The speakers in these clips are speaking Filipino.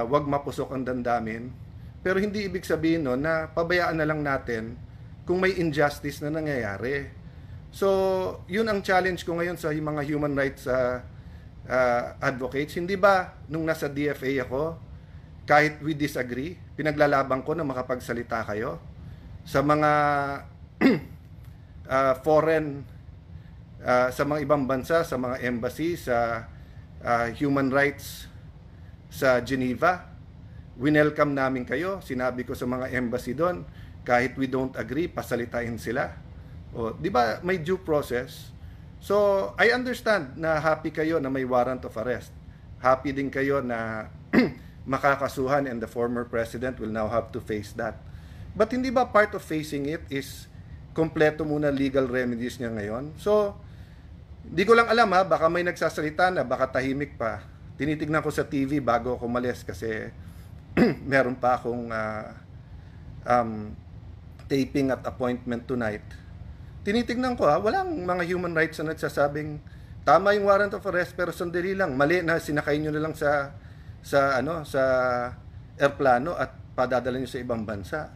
wag mapusok ang damdamin. Pero hindi ibig sabihin no, na pabayaan na lang natin kung may injustice na nangyayari. So, yun ang challenge ko ngayon sa mga human rights advocates. Hindi ba nung nasa DFA ako, kahit we disagree, pinaglalaban ko na makapagsalita kayo? Sa mga foreign, sa mga ibang bansa, sa mga embassy, sa human rights sa Geneva, winelcome namin kayo. Sinabi ko sa mga embassy doon, kahit we don't agree, pasalitain sila. O, di ba may due process? So, I understand na happy kayo na may warrant of arrest. Happy din kayo na makakasuhan and the former president will now have to face that. But hindi ba part of facing it is kompleto muna legal remedies niya ngayon? So, di ko lang alam baka may nagsasalita na, baka tahimik pa. Tinitignan ko sa TV bago ako umalis kasi meron pa akong taping at appointment tonight. Tinitignan ko walang mga human rights na nagsasabing tama yung warrant of arrest pero sandali lang, mali na, sinakay nyo na lang sa airplano at padadala nyo sa ibang bansa.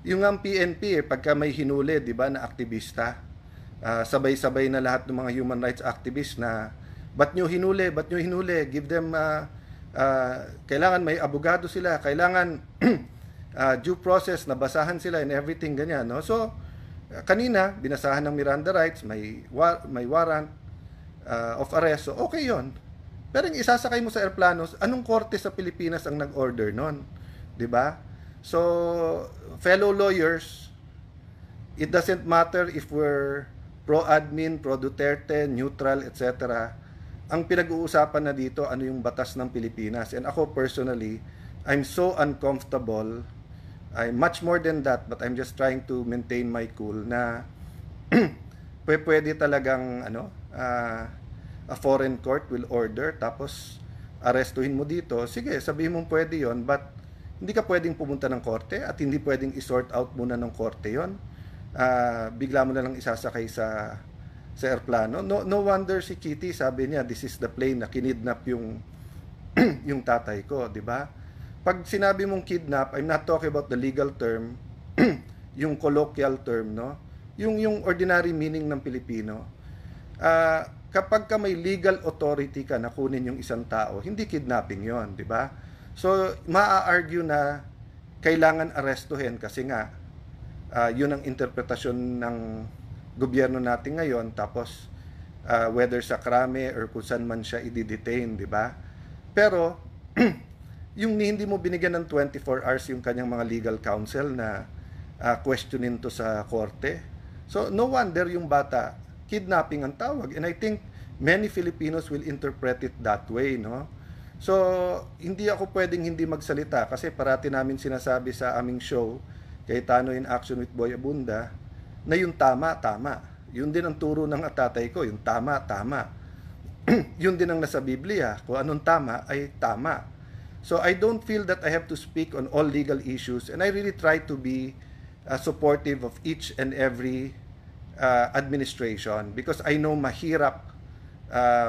Yung ang PNP pagka may hinuli, di ba, na aktivista, sabay-sabay na lahat ng mga human rights activists na ba't nyo hinuli, give them kailangan may abogado sila, kailangan due process, nabasahan sila and everything ganyan, no? So kanina binasahan ng Miranda rights, may warrant of arrest, so okay yon. Pero yung isasakay mo sa airplano, anong korte sa Pilipinas ang nag-order nun, di ba? So fellow lawyers, it doesn't matter if we're pro-admin, pro-Duterte, neutral, etc. Ang pinag-uusapan na dito, ano yung batas ng Pilipinas. And ako personally, I'm so uncomfortable. I'm much more than that, but I'm just trying to maintain my cool na pwede talagang a foreign court will order tapos arestuhin mo dito. Sige, sabihin mo pwede yon, but hindi ka pwedeng pumunta ng korte at hindi pwedeng i-sort out muna ng korte yon. Bigla mo na lang isasakay sa airplano. No wonder si Kitty sabi niya, this is the plane na kinidnap yung yung tatay ko, di ba? Pag sinabi mong kidnap, I'm not talking about the legal term, yung colloquial term, no? Yung ordinary meaning ng Pilipino. Kapag ka may legal authority ka na kunin yung isang tao, hindi kidnapping yon, di ba? So, maa-argue na kailangan arestuhin kasi nga yun ang interpretasyon ng gobyerno natin ngayon, tapos whether sa krame or kung saan man siya i-detain, di ba? Pero yung hindi mo binigyan ng 24 hours yung kanyang mga legal counsel na questionin to sa korte. So no wonder yung bata kidnapping ang tawag, and I think many Filipinos will interpret it that way, no? So hindi ako pwedeng hindi magsalita kasi parati namin sinasabi sa aming show Cayetano in Action with Boy Abunda na yung tama. Yun din ang turo ng tatay ko, yung tama. Yun din ang nasa Biblia, kung anong tama ay tama. So I don't feel that I have to speak on all legal issues, and I really try to be supportive of each and every administration because I know mahirap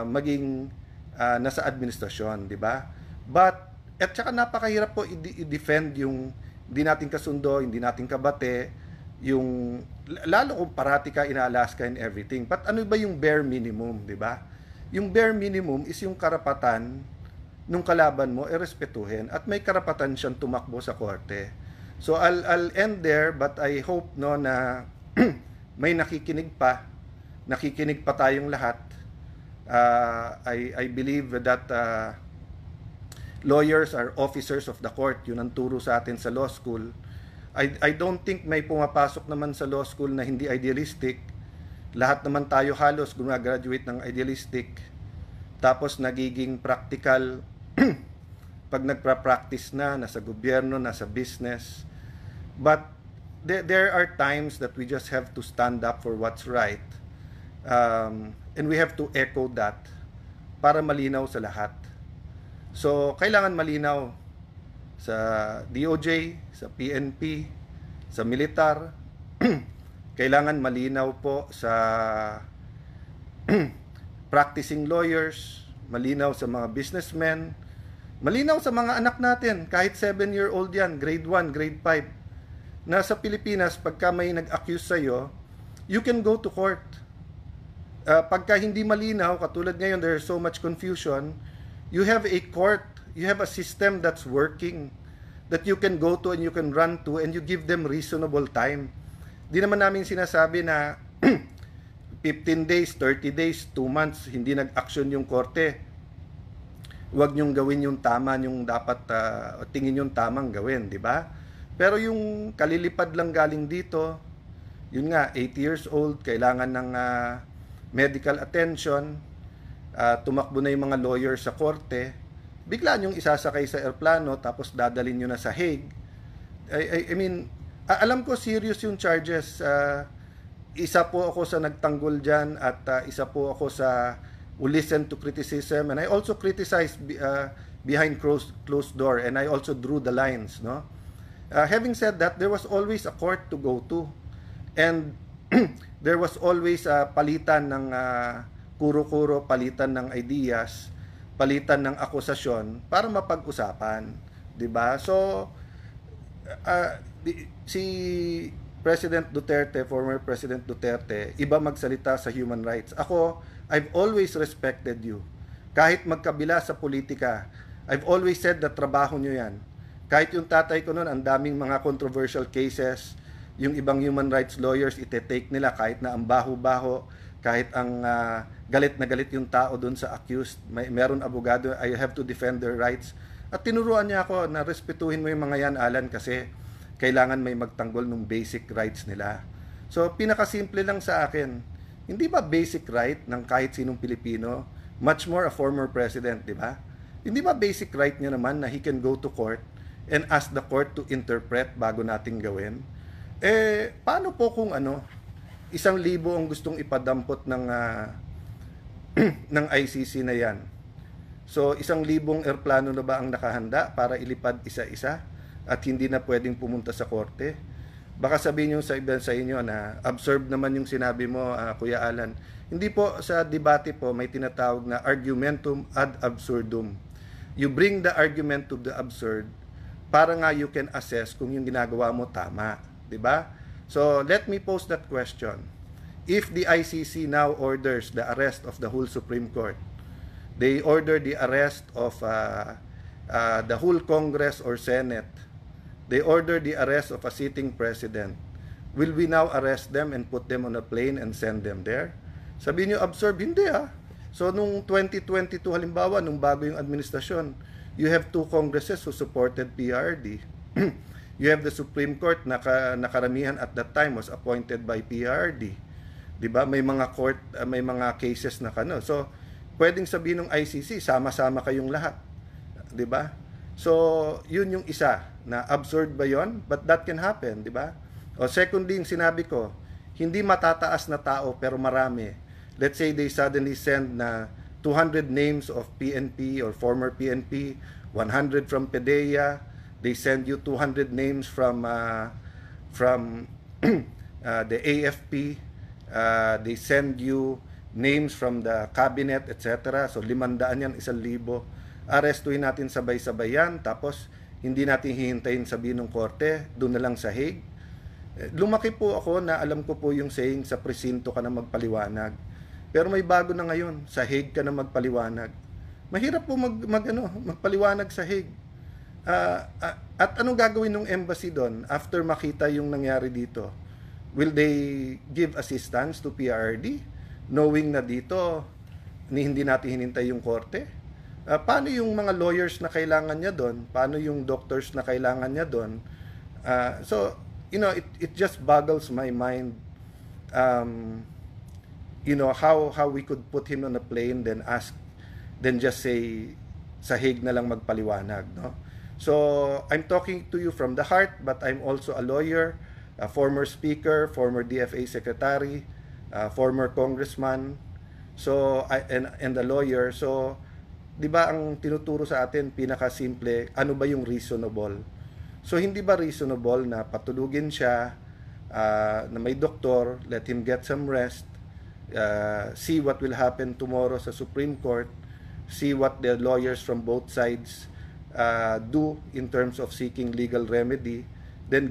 maging nasa administrasyon, di ba? But at saka napakahirap po i-defend yung hindi natin kasundo, hindi natin kabate, yung lalo kung parati ka in-Alaska and everything. But ano ba yung bare minimum, di ba? Yung bare minimum is yung karapatan nung kalaban mo respetuhin at may karapatan siyang tumakbo sa korte. So I'll end there, but I hope no na may nakikinig pa tayong lahat. I believe that lawyers are officers of the court. Yun ang turo sa atin sa law school. I don't think may pumapasok naman sa law school na hindi idealistic. Lahat naman tayo halos gumagraduate ng idealistic. Tapos nagiging practical pag nagpa-practice na, nasa gobyerno, nasa business. But there are times that we just have to stand up for what's right. And we have to echo that para malinaw sa lahat. So, kailangan malinaw sa DOJ, sa PNP, sa militar. Kailangan malinaw po sa practicing lawyers, malinaw sa mga businessmen, Malinaw sa mga anak natin, kahit 7-year-old yan, grade 1, grade 5, na sa Pilipinas, pagka may nag-accuse sa'yo, you can go to court. Pagka hindi malinaw, katulad ngayon, there's so much confusion, you have a court, you have a system that's working, that you can go to and you can run to, and you give them reasonable time. Di naman namin sinasabi na 15 days, 30 days, 2 months, hindi nag-action yung korte. Huwag nyong gawin yung tama, yung dapat tingin yung tamang gawin, di ba? Pero yung kalilipad lang galing dito, yun nga, 80 years old, kailangan ng medical attention, tumakbo na yung mga lawyers sa korte, bigla nyong isasakay sa airplano, tapos dadalhin nyo na sa Hague. I mean, alam ko serious yung charges. Isa po ako sa nagtanggol dyan, at isa po ako sa who listen to criticism, and I also criticize behind closed door, and I also drew the lines, no? Having said that, there was always a court to go to, and there was always palitan ng kuro-kuro, palitan ng ideas, palitan ng akusasyon para mapag-usapan, 'di ba? So si President Duterte, former President Duterte, iba magsalita sa human rights. Ako, I've always respected you. Kahit magkabila sa politika, I've always said na trabaho nyo yan. Kahit yung tatay ko noon, ang daming mga controversial cases, yung ibang human rights lawyers, ite-take nila kahit na ang baho-baho, kahit ang galit na galit yung tao doon sa accused, meron abogado, I have to defend their rights. At tinuruan niya ako na respetuhin mo yung mga yan, Alan, kasi kailangan may magtanggol ng basic rights nila. So, pinakasimple lang sa akin, hindi ba basic right ng kahit sinong Pilipino, much more a former president, di ba? Hindi ba basic right niya naman na he can go to court and ask the court to interpret bago nating gawin? Paano po kung 1,000 ang gustong ipadampot ng ng ICC na yan? So, 1,000 airplano na ba ang nakahanda para ilipad isa-isa at hindi na pwedeng pumunta sa korte? Baka sabihin nyo sa iba sa inyo na absurd naman yung sinabi mo, Kuya Alan. Hindi po, sa debate po may tinatawag na argumentum ad absurdum. You bring the argument to the absurd para nga you can assess kung yung ginagawa mo tama, 'di ba? So let me pose that question. If the ICC now orders the arrest of the whole Supreme Court, they order the arrest of the whole Congress or Senate, they order the arrest of a sitting president, will we now arrest them and put them on a plane and send them there? Sabihin nyo, absurd. Hindi So, nung 2022, halimbawa, nung bago yung administrasyon, you have 2 Congresses who supported PRD. You have the Supreme Court na karamihan at that time was appointed by PRD. 'Di ba? May mga court, may mga cases na So, pwedeng sabihin ng ICC, sama-sama kayong lahat. 'Di ba? So, yun yung isa na absurd ba yon? But that can happen, di ba? O secondly, yung sinabi ko, hindi matataas na tao pero marami. Let's say they suddenly send na 200 names of PNP or former PNP, 100 from PDEA, they send you 200 names from the AFP, they send you names from the cabinet, etc. So 500 yan, 1,000. Arestuhin natin sabay-sabay yan, tapos hindi natin hihintayin sabihin ng korte, doon na lang sa Hague. Lumaki po ako na alam ko po yung saying, sa presinto ka na magpaliwanag. Pero may bago na ngayon, sa Hague ka na magpaliwanag. Mahirap po magpaliwanag sa Hague. At anong gagawin ng embassy doon after makita yung nangyari dito? Will they give assistance to PRD knowing na dito hindi natin hinintay yung korte? Paano yung mga lawyers na kailangan niya doon? Paano yung doctors na kailangan niya doon? So, it just boggles my mind, how we could put him on a plane, then just say, sa Hague na lang magpaliwanag, no? So, I'm talking to you from the heart, but I'm also a lawyer, a former speaker, former DFA secretary, former congressman, so, and a lawyer. So, di ba ang tinuturo sa atin, pinakasimple, ano ba yung reasonable? So, hindi ba reasonable na patulugin siya, na may doktor, let him get some rest, see what will happen tomorrow sa Supreme Court, see what the lawyers from both sides do in terms of seeking legal remedy, then